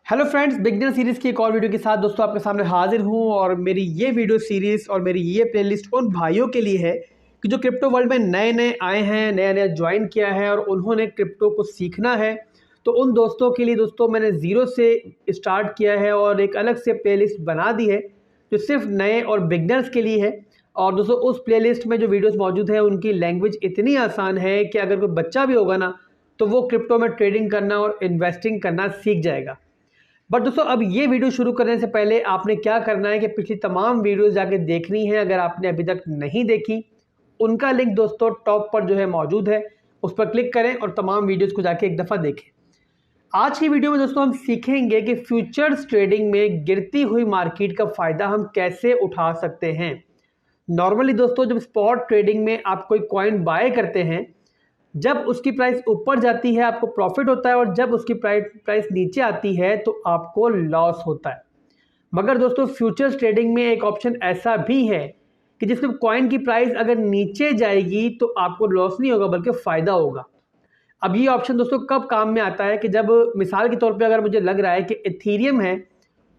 Hello friends, beginner series की एक और वीडियो के साथ दोस्तों आपके सामने हाजिर हूं। और मेरी ये वीडियो सीरीज़ और मेरी ये प्लेलिस्ट उन भाइयों के लिए है कि जो क्रिप्टो वर्ल्ड में नए नए आए हैं, नया नया ज्वाइन किया है और उन्होंने क्रिप्टो को सीखना है। तो उन दोस्तों के लिए दोस्तों मैंने ज़ीरो से स्टार्ट किया है और एक अलग से प्लेलिस्ट बना दी है जो सिर्फ नए और बिगनर्स के लिए है। और दोस्तों उस प्लेलिस्ट में जो वीडियोज़ मौजूद है उनकी लैंग्वेज इतनी आसान है कि अगर कोई बच्चा भी होगा ना तो वो क्रिप्टो में ट्रेडिंग करना और इन्वेस्टिंग करना सीख जाएगा। बट दोस्तों अब ये वीडियो शुरू करने से पहले आपने क्या करना है कि पिछली तमाम वीडियोस जाके देखनी है। अगर आपने अभी तक नहीं देखी, उनका लिंक दोस्तों टॉप पर जो है मौजूद है, उस पर क्लिक करें और तमाम वीडियोस को जाके एक दफ़ा देखें। आज की वीडियो में दोस्तों हम सीखेंगे कि फ्यूचर्स ट्रेडिंग में गिरती हुई मार्केट का फ़ायदा हम कैसे उठा सकते हैं। नॉर्मली दोस्तों जब स्पॉट ट्रेडिंग में आप कोई कॉइन बाय करते हैं, जब उसकी प्राइस ऊपर जाती है आपको प्रॉफिट होता है और जब उसकी प्राइस नीचे आती है तो आपको लॉस होता है। मगर दोस्तों फ्यूचर्स ट्रेडिंग में एक ऑप्शन ऐसा भी है कि जिसमें कॉइन की प्राइस अगर नीचे जाएगी तो आपको लॉस नहीं होगा बल्कि फ़ायदा होगा। अब ये ऑप्शन दोस्तों कब काम में आता है कि जब मिसाल के तौर पे अगर मुझे लग रहा है कि एथीरियम है,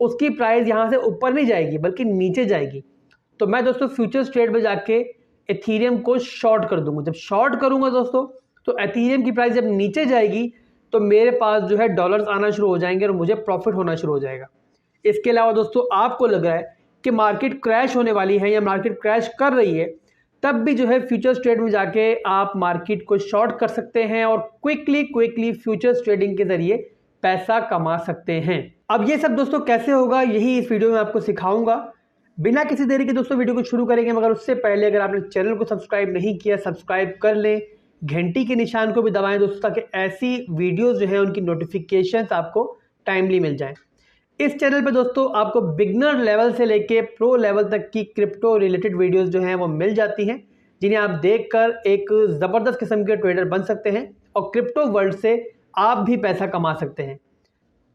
उसकी प्राइस यहाँ से ऊपर नहीं जाएगी बल्कि नीचे जाएगी, तो मैं दोस्तों फ्यूचर्स ट्रेड में जाके एथीरियम को शॉर्ट कर दूंगा। जब शॉर्ट करूंगा दोस्तों तो एथीरियम की प्राइस जब नीचे जाएगी तो मेरे पास जो है डॉलर्स आना शुरू हो जाएंगे और मुझे प्रॉफिट होना शुरू हो जाएगा। इसके अलावा दोस्तों आपको लग रहा है कि मार्केट क्रैश होने वाली है या मार्केट क्रैश कर रही है, तब भी जो है फ्यूचर्स ट्रेड में जाके आप मार्केट को शॉर्ट कर सकते हैं और क्विकली फ्यूचर्स ट्रेडिंग के जरिए पैसा कमा सकते हैं। अब ये सब दोस्तों कैसे होगा यही इस वीडियो में आपको सिखाऊंगा। बिना किसी देरी के दोस्तों वीडियो को शुरू करेंगे, मगर उससे पहले अगर आपने चैनल को सब्सक्राइब नहीं किया सब्सक्राइब कर लें, घंटी के निशान को भी दबाएं दोस्तों ताकि ऐसी वीडियोस जो है उनकी नोटिफिकेशंस आपको टाइमली मिल जाएं। इस चैनल पे दोस्तों आपको बिगनर लेवल से लेके प्रो लेवल तक की क्रिप्टो रिलेटेड वीडियोस जो हैं वो मिल जाती हैं, जिन्हें आप देखकर एक ज़बरदस्त किस्म के ट्रेडर बन सकते हैं और क्रिप्टो वर्ल्ड से आप भी पैसा कमा सकते हैं।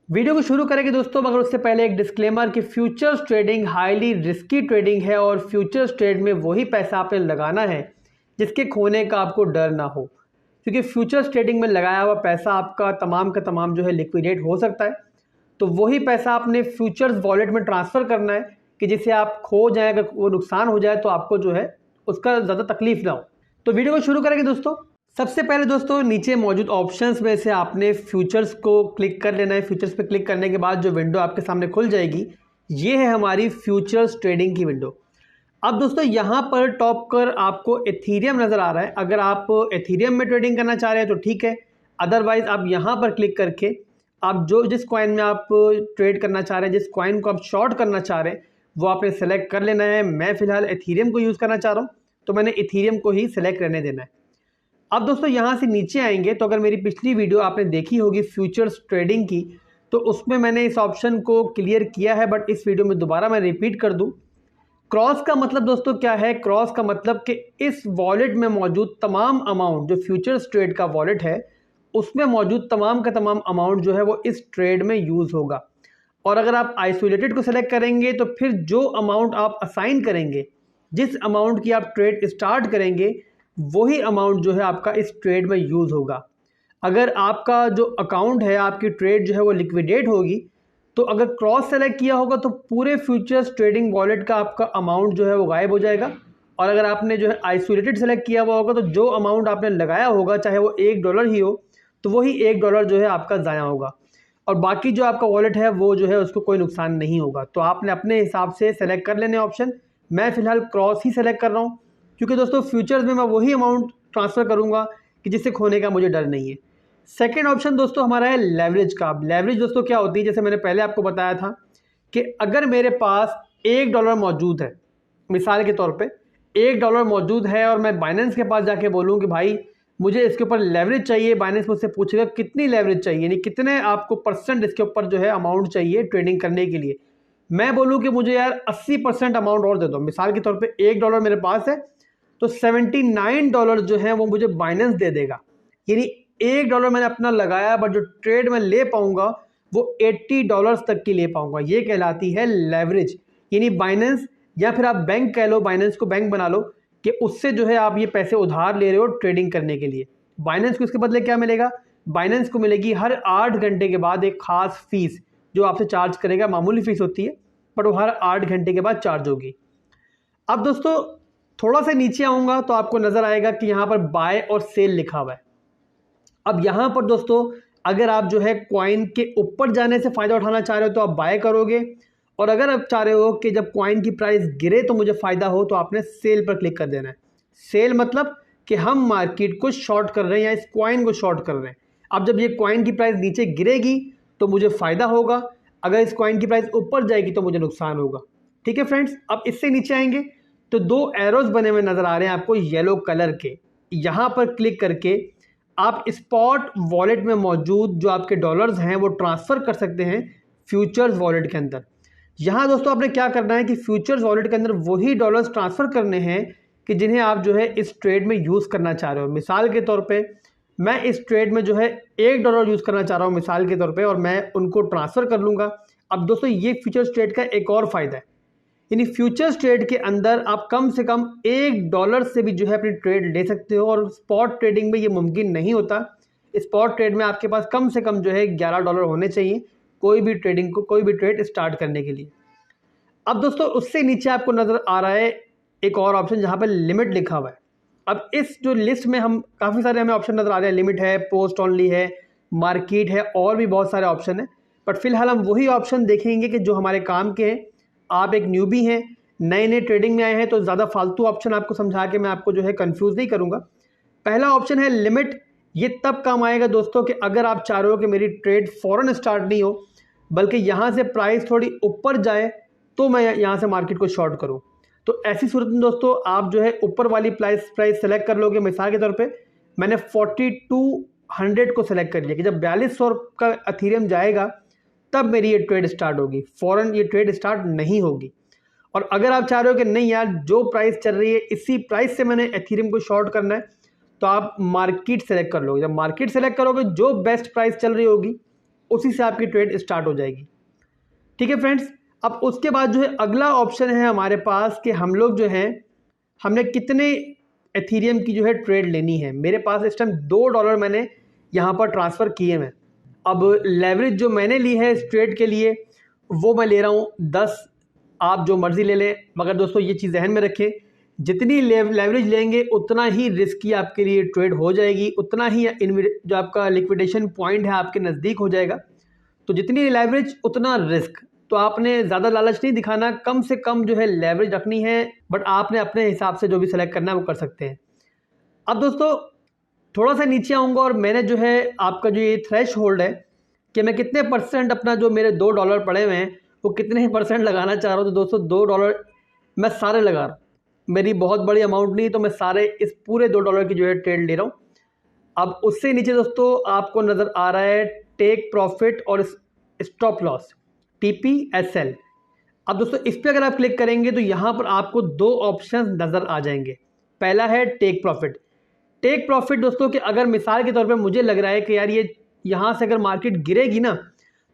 वीडियो को शुरू करेंगे दोस्तों, मगर उससे पहले एक डिस्क्लेमर कि futures trading highly risky trading है और फ्यूचर्स ट्रेड में वही पैसा आपने लगाना है जिसके खोने का आपको डर ना हो, क्योंकि फ्यूचर्स ट्रेडिंग में लगाया हुआ पैसा आपका तमाम का तमाम जो है लिक्विडेट हो सकता है। तो वही पैसा आपने फ्यूचर्स वॉलेट में ट्रांसफ़र करना है कि जिसे आप खो जाए, अगर वो नुकसान हो जाए तो आपको जो है उसका ज़्यादा तकलीफ ना हो। तो वीडियो को शुरू करेंगे दोस्तों। सबसे पहले दोस्तों नीचे मौजूद ऑप्शंस में से आपने फ्यूचर्स को क्लिक कर लेना है। फ्यूचर्स पे क्लिक करने के बाद जो विंडो आपके सामने खुल जाएगी ये है हमारी फ्यूचर्स ट्रेडिंग की विंडो। अब दोस्तों यहाँ पर टॉप पर आपको एथीरियम नज़र आ रहा है। अगर आप एथीरियम में ट्रेडिंग करना चाह रहे हैं तो ठीक है, अदरवाइज़ आप यहाँ पर क्लिक करके आप जिस कॉइन में आप ट्रेड करना चाह रहे हैं, जिस कॉइन को आप शॉर्ट करना चाह रहे हैं वो आपने सेलेक्ट कर लेना है। मैं फ़िलहाल एथीरियम को यूज़ करना चाह रहा हूँ तो मैंने एथीरियम को ही सिलेक्ट रहने देना है। अब दोस्तों यहाँ से नीचे आएंगे तो अगर मेरी पिछली वीडियो आपने देखी होगी फ्यूचर्स ट्रेडिंग की, तो उसमें मैंने इस ऑप्शन को क्लियर किया है, बट इस वीडियो में दोबारा मैं रिपीट कर दूँ। क्रॉस का मतलब दोस्तों क्या है? क्रॉस का मतलब कि इस वॉलेट में मौजूद तमाम अमाउंट, जो फ्यूचर्स ट्रेड का वॉलेट है उसमें मौजूद तमाम का तमाम अमाउंट जो है वो इस ट्रेड में यूज़ होगा। और अगर आप आइसोलेटेड को सेलेक्ट करेंगे तो फिर जो अमाउंट आप असाइन करेंगे, जिस अमाउंट की आप ट्रेड स्टार्ट करेंगे, वही अमाउंट जो है आपका इस ट्रेड में यूज़ होगा। अगर आपका जो अकाउंट है, आपकी ट्रेड जो है वो लिक्विडेट होगी, तो अगर क्रॉस सेलेक्ट किया होगा तो पूरे फ्यूचर्स ट्रेडिंग वॉलेट का आपका अमाउंट जो है वो गायब हो जाएगा। और अगर आपने जो है आइसोलेटेड सेलेक्ट किया हुआ होगा तो जो अमाउंट आपने लगाया होगा, चाहे वो $1 ही हो, तो वही $1 जो है आपका ज़ाया होगा और बाकी जो आपका वॉलेट है वो जो है उसको कोई नुकसान नहीं होगा। तो आपने अपने हिसाब से सेलेक्ट कर लेने ऑप्शन। मैं फ़िलहाल क्रॉस ही सेलेक्ट कर रहा हूँ क्योंकि दोस्तों फ्यूचर्स में मैं वही अमाउंट ट्रांसफ़र करूँगा कि जिससे खोने का मुझे डर नहीं है। सेकेंड ऑप्शन दोस्तों हमारा है लेवरेज का। लेवरेज दोस्तों क्या होती है, जैसे मैंने पहले आपको बताया था कि अगर मेरे पास $1 मौजूद है, मिसाल के तौर पे $1 मौजूद है और मैं बाइनेंस के पास जाके बोलूँ कि भाई मुझे इसके ऊपर लेवरेज चाहिए, बाइनेंस मुझसे पूछेगा कितनी लेवरेज चाहिए, यानी कितने आपको परसेंट इसके ऊपर जो है अमाउंट चाहिए ट्रेडिंग करने के लिए। मैं बोलूँ कि मुझे यार 80% अमाउंट और दे दो। मिसाल के तौर पे $1 मेरे पास है तो $79 जो है वो मुझे बाइनेंस दे देगा। यानी $1 मैंने अपना लगाया, बट जो ट्रेड में ले पाऊंगा वो $80 तक की ले पाऊंगा। ये कहलाती है लेवरेज। यानी बाइनेंस, या फिर आप बैंक कह लो, बाइनेंस को बैंक बना लो कि उससे जो है आप ये पैसे उधार ले रहे हो ट्रेडिंग करने के लिए। बाइनेंस को इसके बदले क्या मिलेगा? बाइनेंस को मिलेगी हर 8 घंटे के बाद एक खास फीस, जो आपसे चार्ज करेगा, मामूली फीस होती है, बट वो हर 8 घंटे के बाद चार्ज होगी। अब दोस्तों थोड़ा सा नीचे आऊँगा तो आपको नज़र आएगा कि यहाँ पर बाय और सेल लिखा हुआ है। अब यहाँ पर दोस्तों अगर आप जो है कॉइन के ऊपर जाने से फ़ायदा उठाना चाह रहे हो तो आप बाय करोगे, और अगर आप चाह रहे हो कि जब कॉइन की प्राइस गिरे तो मुझे फ़ायदा हो तो आपने सेल पर क्लिक कर देना है। सेल मतलब कि हम मार्केट को शॉर्ट कर रहे हैं या इस कॉइन को शॉर्ट कर रहे हैं। अब जब ये कॉइन की प्राइस नीचे गिरेगी तो मुझे फ़ायदा होगा, अगर इस कॉइन की प्राइस ऊपर जाएगी तो मुझे नुकसान होगा। ठीक है फ्रेंड्स, अब इससे नीचे आएंगे तो 2 एरोज बने हुए नज़र आ रहे हैं आपको येलो कलर के। यहाँ पर क्लिक करके आप स्पॉट वॉलेट में मौजूद जो आपके डॉलर्स हैं वो ट्रांसफ़र कर सकते हैं फ्यूचर्स वॉलेट के अंदर। यहाँ दोस्तों आपने क्या करना है कि फ्यूचर्स वॉलेट के अंदर वही डॉलर्स ट्रांसफ़र करने हैं कि जिन्हें आप जो है इस ट्रेड में यूज़ करना चाह रहे हो। मिसाल के तौर पे मैं इस ट्रेड में जो है $1 यूज़ करना चाह रहा हूँ मिसाल के तौर पे, और मैं उनको ट्रांसफ़र कर लूँगा। अब दोस्तों ये फ्यूचर्स ट्रेड का एक और फ़ायदा है, यानी फ्यूचर्स ट्रेड के अंदर आप कम से कम $1 से भी जो है अपनी ट्रेड ले सकते हो, और स्पॉट ट्रेडिंग में ये मुमकिन नहीं होता। स्पॉट ट्रेड में आपके पास कम से कम जो है $11 होने चाहिए कोई भी ट्रेड स्टार्ट करने के लिए। अब दोस्तों उससे नीचे आपको नज़र आ रहा है एक और ऑप्शन जहाँ पर लिमिट लिखा हुआ है। अब इस जो लिस्ट में हम काफ़ी सारे हमें ऑप्शन नज़र आ रहे हैं, लिमिट है, पोस्ट ओनली है, मार्केट है, और भी बहुत सारे ऑप्शन हैं, बट फिलहाल हम वही ऑप्शन देखेंगे कि जो हमारे काम के हैं। आप एक न्यूबी हैं, नए ट्रेडिंग में आए हैं, तो ज़्यादा फालतू ऑप्शन आपको समझा के मैं आपको जो है कंफ्यूज नहीं करूँगा। पहला ऑप्शन है लिमिट। ये तब काम आएगा दोस्तों कि अगर आप चाह रहे हो कि मेरी ट्रेड फ़ौरन स्टार्ट नहीं हो, बल्कि यहाँ से प्राइस थोड़ी ऊपर जाए तो मैं यहाँ से मार्केट को शॉर्ट करूँ। तो ऐसी सूरत में दोस्तों आप जो है ऊपर वाली प्राइस सेलेक्ट कर लोगे। मिसाल के तौर पे मैंने 4200 को सेलेक्ट कर लिया कि जब 4200 का एथेरियम जाएगा तब मेरी ये ट्रेड स्टार्ट होगी, फ़ौरन ये ट्रेड स्टार्ट नहीं होगी। और अगर आप चाह रहे हो कि नहीं यार जो प्राइस चल रही है इसी प्राइस से मैंने एथेरियम को शॉर्ट करना है, तो आप मार्केट सेलेक्ट कर लोगे। जब मार्केट सेलेक्ट करोगे जो बेस्ट प्राइस चल रही होगी उसी से आपकी ट्रेड स्टार्ट हो जाएगी। ठीक है फ्रेंड्स, अब उसके बाद जो है अगला ऑप्शन है हमारे पास कि हम लोग जो हैं हमने कितने एथेरियम की जो है ट्रेड लेनी है। मेरे पास इस टाइम $2 मैंने यहाँ पर ट्रांसफ़र किए हैं। अब लेवरेज जो मैंने ली है इस ट्रेड के लिए वो मैं ले रहा हूँ 10। आप जो मर्ज़ी ले लें, मगर दोस्तों ये चीज़ ध्यान में रखें, जितनी लेवरेज लेंगे उतना ही रिस्की आपके लिए ट्रेड हो जाएगी, उतना ही जो आपका लिक्विडेशन पॉइंट है आपके नज़दीक हो जाएगा। तो जितनी लेवरेज उतना रिस्क। तो आपने ज़्यादा लालच नहीं दिखाना, कम से कम जो है लेवरेज रखनी है, बट आपने अपने हिसाब से जो भी सेलेक्ट करना है वो कर सकते हैं। अब दोस्तों थोड़ा सा नीचे आऊँगा और मैंने जो है आपका जो ये थ्रेश होल्ड है कि मैं कितने % अपना जो मेरे $2 पड़े हुए हैं वो कितने % लगाना चाह रहा हूँ। तो दोस्तों $2 मैं सारे लगा रहा हूँ, मेरी बहुत बड़ी अमाउंट नहीं, तो मैं सारे इस पूरे $2 की जो है ट्रेड ले रहा हूँ। अब उससे नीचे दोस्तों आपको नज़र आ रहा है टेक प्रॉफिट और स्टॉप लॉस, TPSL। अब दोस्तों इस पर अगर आप क्लिक करेंगे तो यहाँ पर आपको 2 ऑप्शन नज़र आ जाएंगे। पहला है टेक प्रॉफिट। टेक प्रॉफिट दोस्तों कि अगर मिसाल के तौर पे मुझे लग रहा है कि यार ये यहाँ से अगर मार्केट गिरेगी ना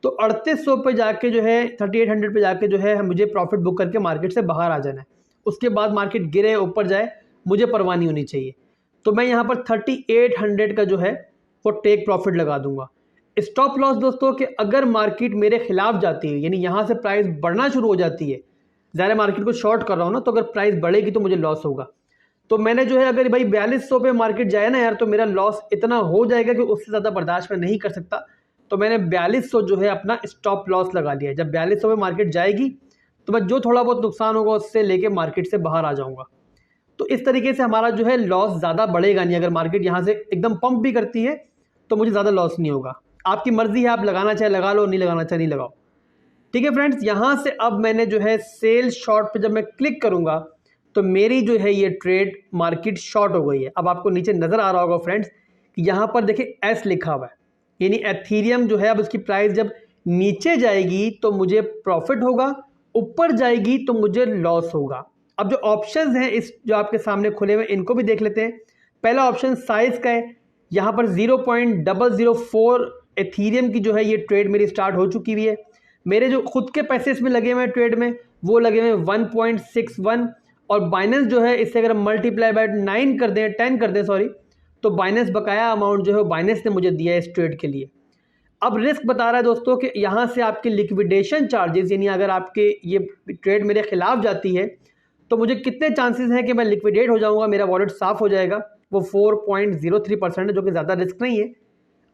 तो 3800 पे जाके जो है 3800 पे जाके जो है मुझे प्रॉफिट बुक करके मार्केट से बाहर आ जाना है। उसके बाद मार्केट गिरे ऊपर जाए मुझे परवाह नहीं होनी चाहिए। तो मैं यहाँ पर 3800 का जो है वो टेक प्रॉफिट लगा दूंगा। स्टॉप लॉस दोस्तों कि अगर मार्केट मेरे खिलाफ जाती है, यानी यहाँ से प्राइस बढ़ना शुरू हो जाती है, ज़्यादा मार्केट को शॉर्ट कर रहा हूँ ना, तो अगर प्राइस बढ़ेगी तो मुझे लॉस होगा। तो मैंने जो है अगर भाई 4200 पे मार्केट जाए ना यार तो मेरा लॉस इतना हो जाएगा कि उससे ज़्यादा बर्दाश्त मैं नहीं कर सकता। तो मैंने 4200 जो है अपना स्टॉप लॉस लगा दिया। जब 4200 पे मार्केट जाएगी तो मैं जो थोड़ा बहुत नुकसान होगा उससे लेके मार्केट से बाहर आ जाऊँगा। तो इस तरीके से हमारा जो है लॉस ज़्यादा बढ़ेगा नहीं। अगर मार्केट यहाँ से एकदम पंप भी करती है तो मुझे ज़्यादा लॉस नहीं होगा। आपकी मर्ज़ी है, आप लगाना चाहे लगा लो, नहीं लगाना चाहे नहीं लगाओ। ठीक है फ्रेंड्स, यहाँ से अब मैंने जो है सेल शॉर्ट पे जब मैं क्लिक करूँगा तो मेरी जो है ये ट्रेड मार्केट शॉर्ट हो गई है। अब आपको नीचे नज़र आ रहा होगा फ्रेंड्स कि यहाँ पर देखिए एस लिखा हुआ है, यानी एथेरियम जो है अब उसकी प्राइस जब नीचे जाएगी तो मुझे प्रॉफिट होगा, ऊपर जाएगी तो मुझे लॉस होगा। अब जो ऑप्शंस हैं इस जो आपके सामने खुले हुए इनको भी देख लेते हैं। पहला ऑप्शन साइज़ का है, यहाँ पर 0.004 एथेरियम की जो है ये ट्रेड मेरी स्टार्ट हो चुकी हुई है। मेरे जो खुद के पैसे इसमें लगे हुए हैं ट्रेड में वो लगे हुए हैं 1.61, और बाइनेंस जो है इससे अगर मल्टीप्लाई बाय 9 कर दें, 10 कर दें सॉरी, तो बाइनेंस बकाया अमाउंट जो है बाइनेंस ने मुझे दिया है इस ट्रेड के लिए। अब रिस्क बता रहा है दोस्तों कि यहाँ से आपके लिक्विडेशन चार्जेस, यानी अगर आपके ये ट्रेड मेरे खिलाफ जाती है तो मुझे कितने चांसेस हैं कि मैं लिक्विडेट हो जाऊँगा, मेरा वॉलेट साफ हो जाएगा। वो 4.03% है, जो कि ज़्यादा रिस्क नहीं है।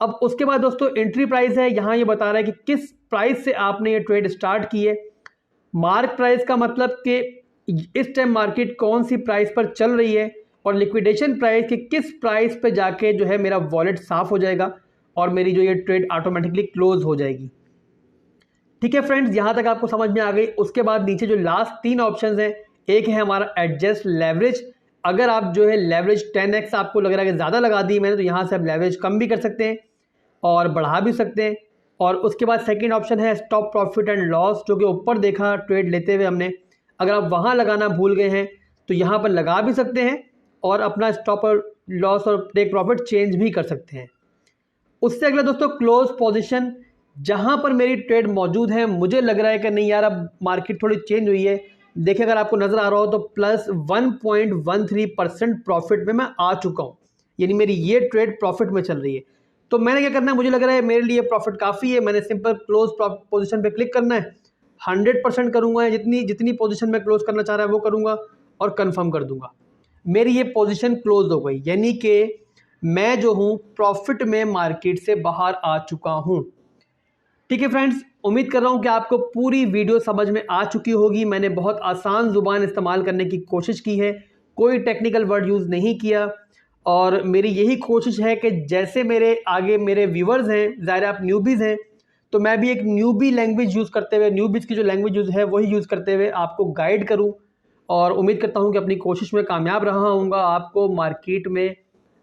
अब उसके बाद दोस्तों एंट्री प्राइस है, यहाँ ये बता रहा है कि किस प्राइस से आपने ये ट्रेड स्टार्ट की है। मार्क प्राइस का मतलब कि इस टाइम मार्केट कौन सी प्राइस पर चल रही है, और लिक्विडेशन प्राइस कि किस प्राइस पे जाके जो है मेरा वॉलेट साफ हो जाएगा और मेरी जो ये ट्रेड ऑटोमेटिकली क्लोज हो जाएगी। ठीक है फ्रेंड्स, यहाँ तक आपको समझ में आ गई। उसके बाद नीचे जो लास्ट 3 ऑप्शंस हैं, एक है हमारा एडजस्ट लेवरेज। अगर आप जो है लेवरेज 10x आपको लग रहा है कि ज़्यादा लगा दी मैंने, तो यहाँ से आप लेवरेज कम भी कर सकते हैं और बढ़ा भी सकते हैं। और उसके बाद सेकंड ऑप्शन है स्टॉप प्रॉफिट एंड लॉस, जो कि ऊपर देखा ट्रेड लेते हुए हमने। अगर आप वहाँ लगाना भूल गए हैं तो यहाँ पर लगा भी सकते हैं और अपना स्टॉप और लॉस और टेक प्रॉफिट चेंज भी कर सकते हैं। उससे अगला दोस्तों क्लोज पोजीशन, जहाँ पर मेरी ट्रेड मौजूद है, मुझे लग रहा है कि नहीं यार अब मार्केट थोड़ी चेंज हुई है। देखिए अगर आपको नज़र आ रहा हो तो प्लस 1.13% प्रॉफिट में मैं आ चुका हूँ, यानी मेरी ये ट्रेड प्रॉफिट में चल रही है। तो मैंने क्या करना है, मुझे लग रहा है मेरे लिए प्रॉफिट काफ़ी है, मैंने सिंपल क्लोज पोजीशन पे क्लिक करना है, 100% करूँगा, जितनी पोजीशन में क्लोज करना चाह रहा है वो करूँगा और कंफर्म कर दूंगा। मेरी ये पोजीशन क्लोज हो गई, यानी कि मैं जो हूँ प्रॉफिट में मार्केट से बाहर आ चुका हूँ। ठीक है फ्रेंड्स, उम्मीद कर रहा हूँ कि आपको पूरी वीडियो समझ में आ चुकी होगी। मैंने बहुत आसान ज़ुबान इस्तेमाल करने की कोशिश की है, कोई टेक्निकल वर्ड यूज़ नहीं किया, और मेरी यही कोशिश है कि जैसे मेरे आगे मेरे व्यूवर्स हैं, ज़ाहिर आप न्यूबीज़ हैं, तो मैं भी एक न्यूबी लैंग्वेज यूज़ करते हुए, न्यूबीज़ की जो लैंग्वेज यूज़ है वही यूज़ करते हुए आपको गाइड करूँ। और उम्मीद करता हूँ कि अपनी कोशिश में कामयाब रहा हूँगा। आपको मार्केट में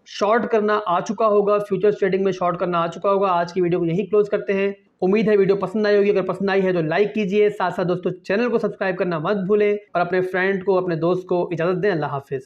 शॉर्ट करना आ चुका होगा, फ्यूचर्स ट्रेडिंग में शॉर्ट करना आ चुका होगा। आज की वीडियो को यहीं क्लोज करते हैं। उम्मीद है वीडियो पसंद आई होगी। अगर पसंद आई है तो लाइक कीजिए, साथ साथ दोस्तों चैनल को सब्सक्राइब करना मत भूलें और अपने फ्रेंड को, अपने दोस्त को इजाज़त दें। अल्लाह हाफिज़।